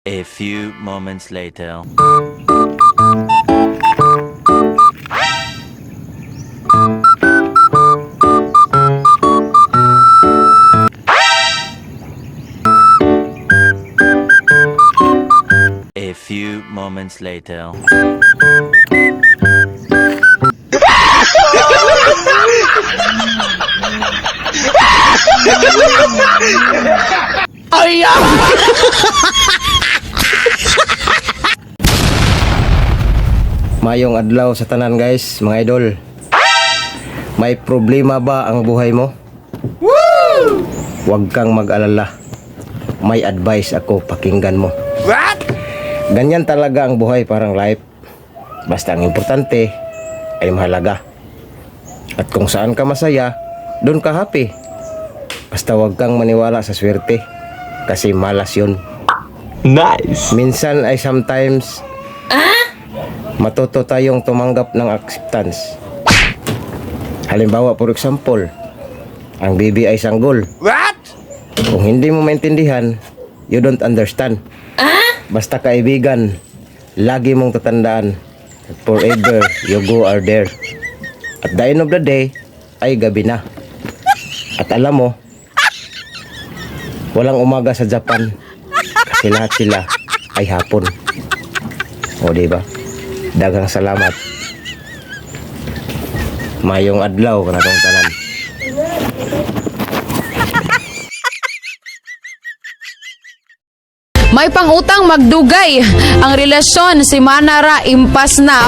A few moments later. A few moments later. Mayong adlaw sa tanan guys, mga idol. May problema ba ang buhay mo? Woo! Huwag kang mag-alala. May advice ako, pakinggan mo. What? Ganyan talaga ang buhay, parang life. Basta ang importante ay mahalaga. At kung saan ka masaya, doon ka happy. Basta huwag kang maniwala sa swerte, kasi malas yun. Nice. Minsan ay sometimes matuto tayong tumanggap ng acceptance. Halimbawa, for example, ang baby ay sanggol. What? Kung hindi mo maintindihan, you don't understand. Basta kaibigan, lagi mong tatandaan, forever you go are there. At the end of the day, ay gabi na. At alam mo, walang umaga sa Japan, kasi lahat sila ay hapon. O diba? Daghang salamat. Mayong adlaw kanatong tanan. May pangutang magdugay ang relasyon si Manara impas na.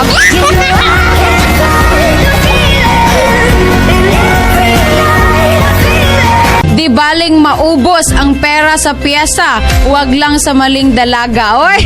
Di baling maubos ang pera sa piyesa, wag lang sa maling dalaga. Oy.